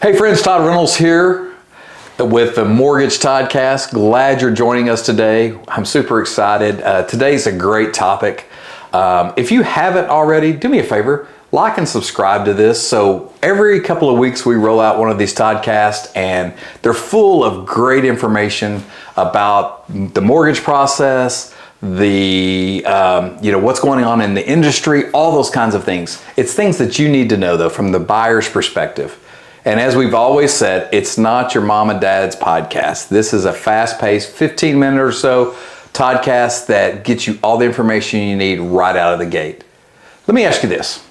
Hey friends, Todd Reynolds here with the Mortgage Toddcast. Glad you're joining us today. I'm super excited. Today's a great topic. If you haven't already, do me a favor, like and subscribe to this. So every couple of weeks we roll out one of these Toddcasts, and they're full of great information about the mortgage process, what's going on in the industry, all those kinds of things. It's things that you need to know though from the buyer's perspective. And as we've always said, it's not your mom and dad's podcast. This is a fast-paced 15-minute or so Toddcast that gets you all the information you need right out of the gate. Let me ask you this.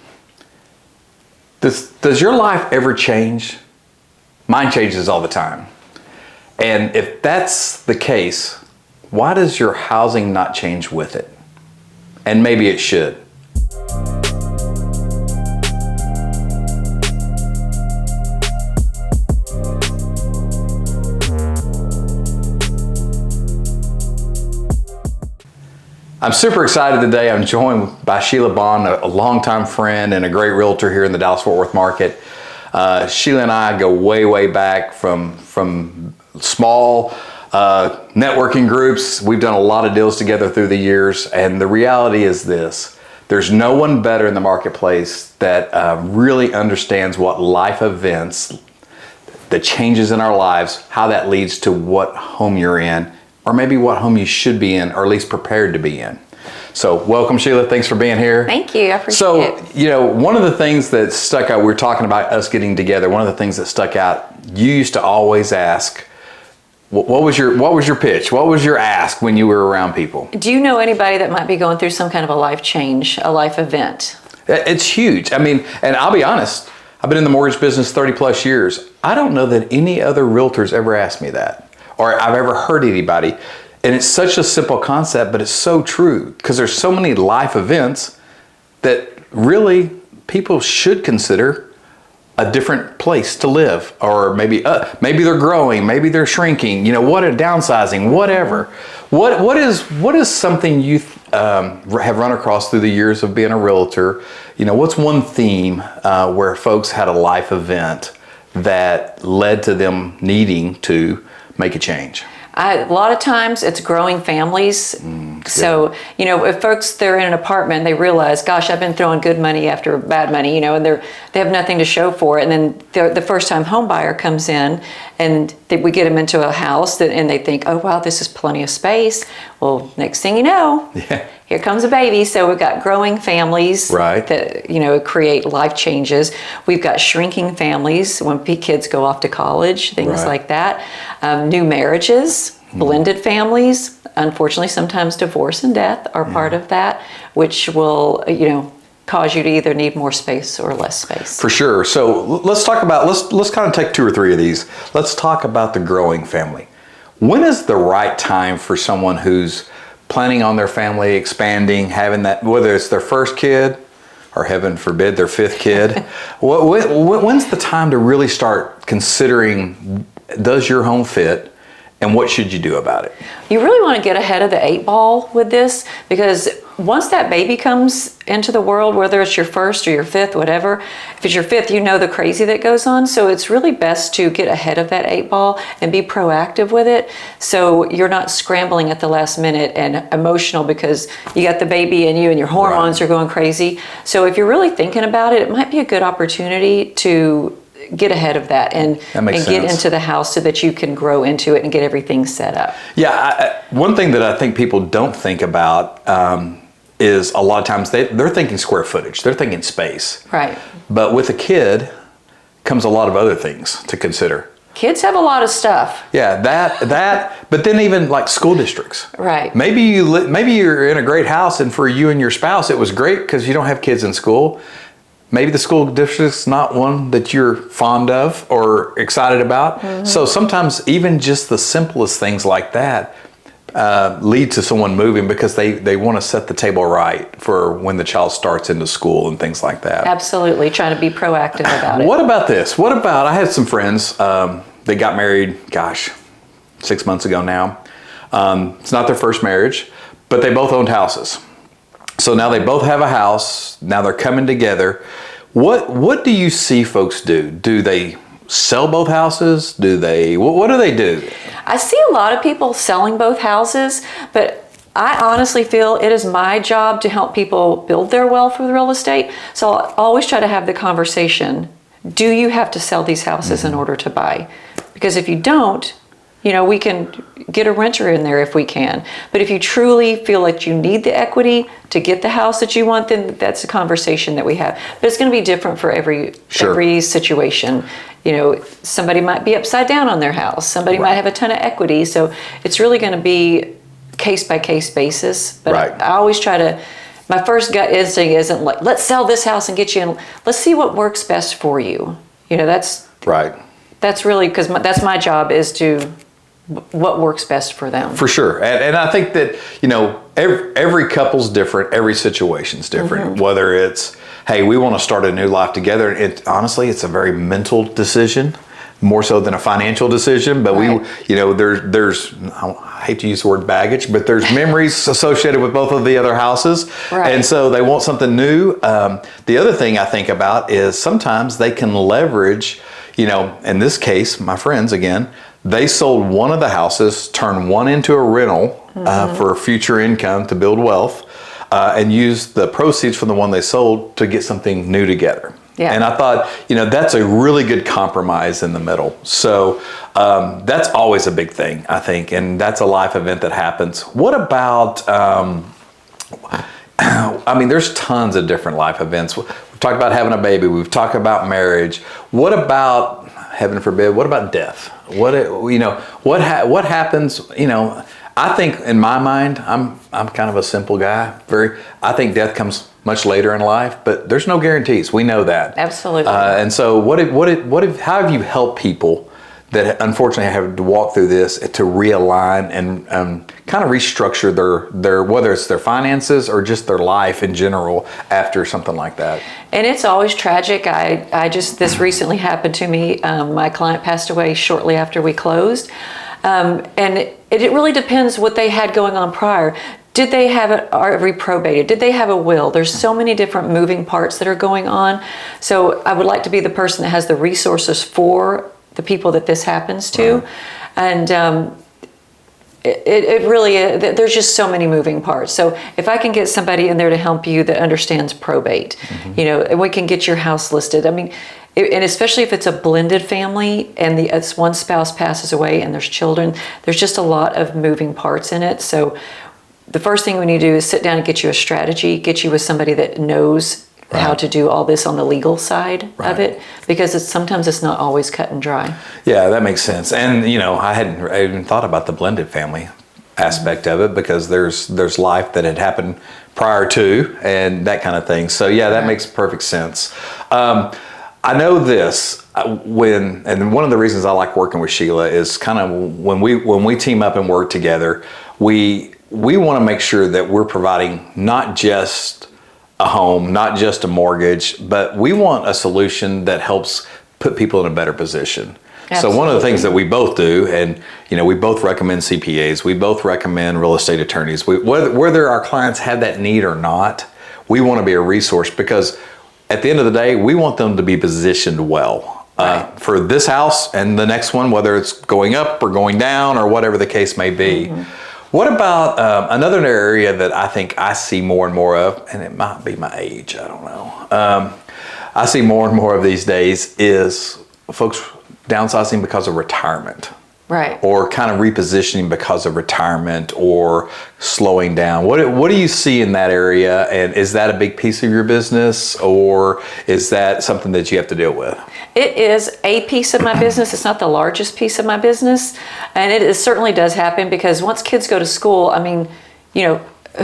Does your life ever change? Mine changes all the time. And if that's the case, why does your housing not change with it? And maybe it should. I'm super excited today. I'm joined by Sheila Bonn, a longtime friend and a great realtor here in the Dallas-Fort Worth market. Sheila and I go way, way back from small networking groups. We've done a lot of deals together through the years, and the reality is this. There's no one better in the marketplace that really understands what life events, the changes in our lives, how that leads to what home you're in, or maybe what home you should be in, or at least prepared to be in. So welcome, Sheila. Thanks for being here. Thank you. I appreciate it. One of the things that stuck out, we were talking about us getting together. One of the things that stuck out, you used to always ask, what was your pitch? What was your ask when you were around people? Do you know anybody that might be going through some kind of a life change, a life event? It's huge. I mean, and I'll be honest, I've been in the mortgage business 30 plus years. I don't know that any other realtors ever asked me that, or I've ever heard anybody. And it's such a simple concept, but it's so true because there's so many life events that really people should consider a different place to live, or maybe they're growing, maybe they're shrinking, downsizing, whatever. What is something you have run across through the years of being a realtor? What's one theme where folks had a life event that led to them needing to make a change? A lot of times it's growing families. So, if folks, they're in an apartment, they realize, gosh, I've been throwing good money after bad money, and they have nothing to show for it. And then the first time home buyer comes in and we get them into a house and they think, oh, wow, this is plenty of space. Well, next thing you know, here comes a baby. So we've got growing families that, create life changes. We've got shrinking families when kids go off to college, things like that. New marriages, blended families. Unfortunately, sometimes divorce and death are part of that, which will, cause you to either need more space or less space. For sure. So let's talk about, let's kind of take two or three of these. Let's talk about the growing family. When is the right time for someone who's planning on their family expanding, having that, whether it's their first kid or heaven forbid their fifth kid, when's the time to really start considering, does your home fit? And what should you do about it? You really want to get ahead of the 8 ball with this, because once that baby comes into the world, whether it's your first or your fifth, whatever, if it's your fifth, the crazy that goes on. So it's really best to get ahead of that 8 ball and be proactive with it. So you're not scrambling at the last minute and emotional because you got the baby in you and your hormones are going crazy. So if you're really thinking about it, it might be a good opportunity to get ahead of that and get into the house so that you can grow into it and get everything set up. Yeah, one thing that I think people don't think about is a lot of times they're thinking square footage, they're thinking space. Right. But with a kid comes a lot of other things to consider. Kids have a lot of stuff. Yeah, that, but then even like school districts. Right. Maybe you're in a great house, and for you and your spouse, it was great because you don't have kids in school. Maybe the school district's not one that you're fond of or excited about. Mm-hmm. So sometimes even just the simplest things like that lead to someone moving because they want to set the table right for when the child starts into school and things like that. Absolutely, trying to be proactive about it. What about this? I had some friends, they got married, 6 months ago now. It's not their first marriage, but they both owned houses. So now they both have a house. Now they're coming together. What do you see folks do? Do they sell both houses? Do they, what do they do? I see a lot of people selling both houses, but I honestly feel it is my job to help people build their wealth with real estate. So I'll always try to have the conversation. Do you have to sell these houses in order to buy? Because if you don't, we can get a renter in there if we can. But if you truly feel like you need the equity to get the house that you want, then that's a conversation that we have. But it's going to be different for every situation. Somebody might be upside down on their house. Somebody might have a ton of equity. So it's really going to be case by case basis. But I always try to, my first gut instinct isn't like, let's sell this house and get you in. Let's see what works best for you. That's right. That's really, because that's my job, is to what works best for them. For sure. And I think that, every couple's different, every situation's different, whether it's, hey, we want to start a new life together. Honestly, it's a very mental decision, more so than a financial decision. But there's, I hate to use the word baggage, but there's memories associated with both of the other houses. Right. And so they want something new. The other thing I think about is sometimes they can leverage, in this case, my friends, again, they sold one of the houses, turned one into a rental for future income to build wealth, and used the proceeds from the one they sold to get something new together. Yeah. And I thought, that's a really good compromise in the middle. So that's always a big thing, I think, and that's a life event that happens. What about, there's tons of different life events. We've talked about having a baby. We've talked about marriage. What about, heaven forbid, what about death? What happens? I think in my mind, I'm kind of a simple guy. I think death comes much later in life, but there's no guarantees. We know that. Absolutely. And so, how have you helped people that unfortunately have to walk through this to realign and kind of restructure their whether it's their finances or just their life in general after something like that? And it's always tragic. This recently happened to me. My client passed away shortly after we closed. And it really depends what they had going on prior. Did they have it reprobated? Did they have a will? There's so many different moving parts that are going on. So I would like to be the person that has the resources for the people that this happens to. Right. And it really, there's just so many moving parts. So if I can get somebody in there to help you that understands probate, and we can get your house listed. And especially if it's a blended family and it's one spouse passes away and there's children, there's just a lot of moving parts in it. So the first thing we need to do is sit down and get you a strategy, get you with somebody that knows how to do all this on the legal side of it, because sometimes it's not always cut and dry. Yeah, that makes sense. And I hadn't even thought about the blended family aspect of it, because there's life that had happened prior to and that kind of thing. So yeah, that makes perfect sense. I know this and one of the reasons I like working with Sheila is kind of when we team up and work together, we want to make sure that we're providing not just a home, not just a mortgage, but we want a solution that helps put people in a better position. Absolutely. So one of the things that we both do, and we both recommend CPAs, we both recommend real estate attorneys. Whether our clients have that need or not, we want to be a resource, because at the end of the day, we want them to be positioned well for this house and the next one, whether it's going up or going down or whatever the case may be. What about another area that I think I see more and more of, and it might be my age, I don't know. I see more and more of these days is folks downsizing because of retirement. Right. Or kind of repositioning because of retirement or slowing down. What do you see in that area? And is that a big piece of your business, or is that something that you have to deal with? It is a piece of my business. It's not the largest piece of my business. And it certainly does happen, because once kids go to school,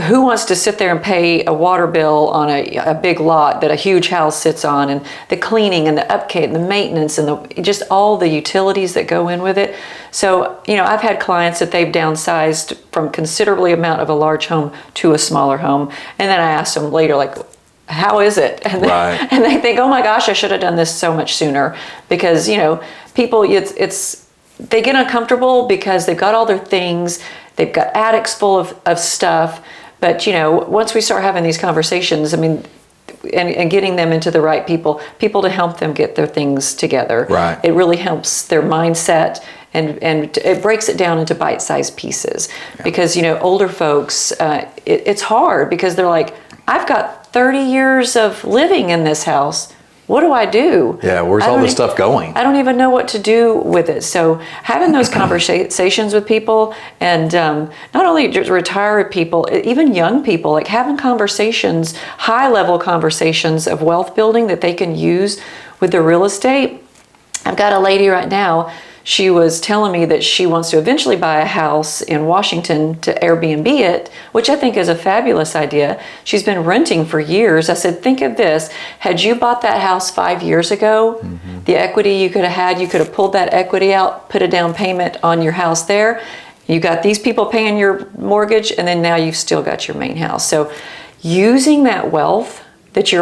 who wants to sit there and pay a water bill on a big lot that a huge house sits on, and the cleaning and the upkeep and the maintenance and just all the utilities that go in with it? So, I've had clients that they've downsized from considerably amount of a large home to a smaller home. And then I asked them later, like, how is it? And they think, oh my gosh, I should have done this so much sooner. Because, people, they get uncomfortable because they've got all their things, they've got attics full of stuff. But, once we start having these conversations, and getting them into the right people to help them get their things together. Right. It really helps their mindset, and it breaks it down into bite-sized pieces. Because, older folks, it's hard because they're like, I've got 30 years of living in this house. What do I do? Yeah, where's all this stuff going? I don't even know what to do with it. So having those conversations with people, and not only just retired people, even young people, like having conversations, high-level conversations of wealth building that they can use with their real estate. I've got a lady right now. She was telling me that she wants to eventually buy a house in Washington to Airbnb it, which I think is a fabulous idea. She's been renting for years. I said, think of this. Had you bought that house 5 years ago, the equity you could have had, you could have pulled that equity out, put a down payment on your house there. You got these people paying your mortgage, and then now you've still got your main house. So using that wealth that you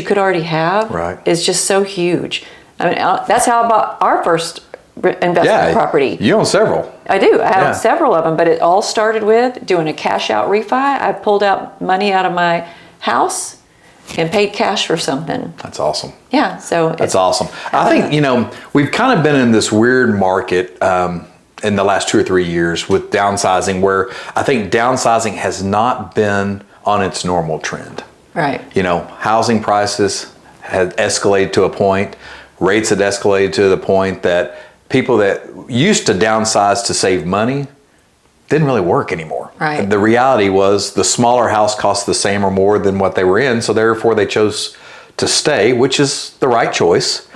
could already have is just so huge. I mean, that's how I bought our first investment property. You own several. I do. I have several of them, but it all started with doing a cash out refi. I pulled out money out of my house and paid cash for something. That's awesome. Yeah. So that's awesome. I think, we've kind of been in this weird market in the last 2 or 3 years with downsizing, where I think downsizing has not been on its normal trend. Right. Housing prices had escalated to a point, rates had escalated to the point that people that used to downsize to save money didn't really work anymore. Right. The reality was the smaller house cost the same or more than what they were in, so therefore they chose to stay, which is the right choice.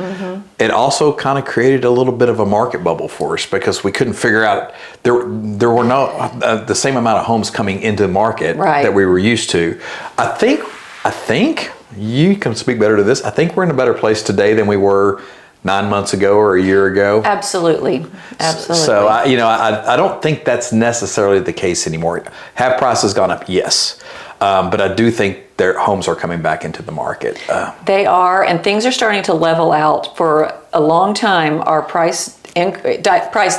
It also kind of created a little bit of a market bubble for us because we couldn't figure out, there were no the same amount of homes coming into the market that we were used to. I think you can speak better to this. I think we're in a better place today than we were 9 months ago or a year ago. Absolutely. So I don't think that's necessarily the case anymore. Have prices gone up? Yes. But I do think their homes are coming back into the market. They are, and things are starting to level out. For a long time, our price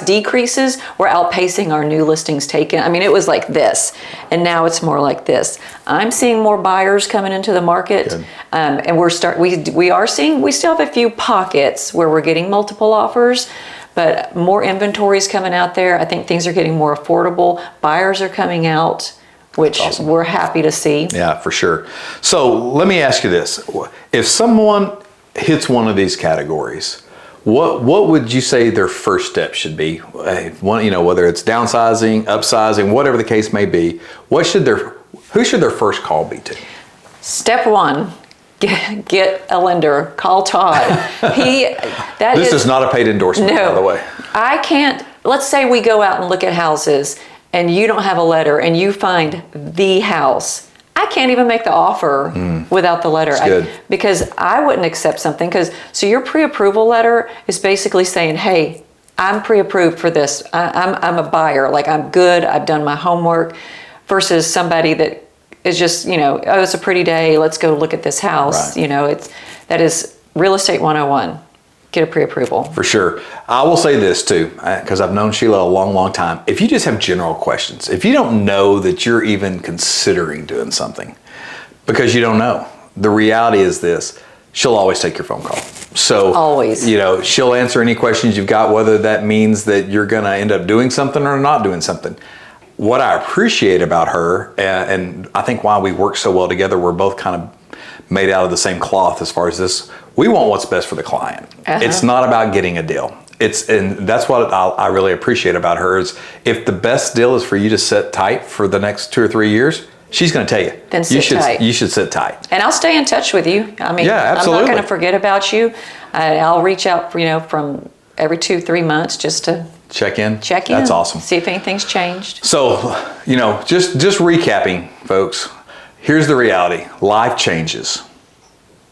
decreases were outpacing our new listings taken. I mean, it was like this, and now it's more like this. I'm seeing more buyers coming into the market, and we still have a few pockets where we're getting multiple offers, but more inventory is coming out there. I think things are getting more affordable. Buyers are coming out, which we're happy to see. Yeah, for sure. So let me ask you this. If someone hits one of these categories, what would you say their first step should be? Whether it's downsizing, upsizing, whatever the case may be, who should their first call be to? Step one, get a lender. Call Todd. This is not a paid endorsement, by the way. I can't. Let's say we go out and look at houses, and you don't have a letter, and you find the house. I can't even make the offer without the letter. Because I wouldn't accept something. So your pre-approval letter is basically saying, hey, I'm pre-approved for this. I'm a buyer. Like, I'm good. I've done my homework. Versus somebody that is just, it's a pretty day. Let's go look at this house. Right. That is real estate 101. Get a pre-approval. For sure. I will say this too, because I've known Sheila a long, long time. If you just have general questions, if you don't know that you're even considering doing something, because you don't know, the reality is this: she'll always take your phone call. So always, she'll answer any questions you've got, whether that means that you're going to end up doing something or not doing something. What I appreciate about her, and I think why we work so well together, we're both kind of made out of the same cloth as far as this. We want what's best for the client. It's not about getting a deal. And that's what I really appreciate about her is if the best deal is for you to sit tight for the next 2 or 3 years, she's going to tell you. Then sit tight. You should sit tight. And I'll stay in touch with you. I mean, absolutely. I'm not going to forget about you. I'll reach out, from every 2-3 months just to check in. That's awesome. See if anything's changed. So, just recapping, folks. Here's the reality. Life changes.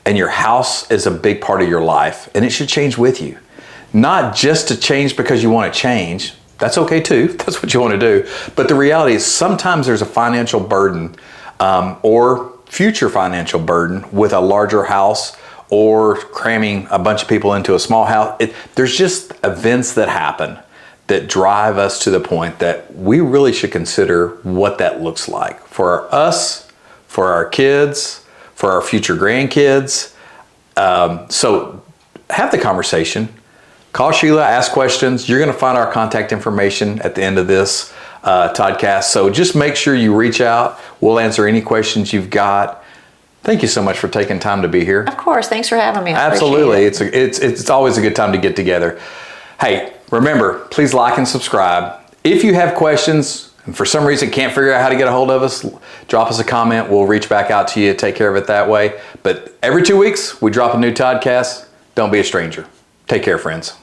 And your house is a big part of your life, and it should change with you. Not just to change because you want to change. That's okay too. That's what you want to do. But the reality is sometimes there's a financial burden or future financial burden with a larger house or cramming a bunch of people into a small house. There's just events that happen that drive us to the point that we really should consider what that looks like for us, for our kids, for our future grandkids. So have the conversation. Call Sheila, ask questions. You're going to find our contact information at the end of this Toddcast. So just make sure you reach out. We'll answer any questions you've got. Thank you so much for taking time to be here. Of course. Thanks for having me. I Absolutely. appreciate it. It's always a good time to get together. Hey, remember, please like and subscribe. If you have questions and for some reason can't figure out how to get a hold of us, drop us a comment. We'll reach back out to you, take care of it that way. But every 2 weeks, we drop a new Toddcast. Don't be a stranger. Take care, friends.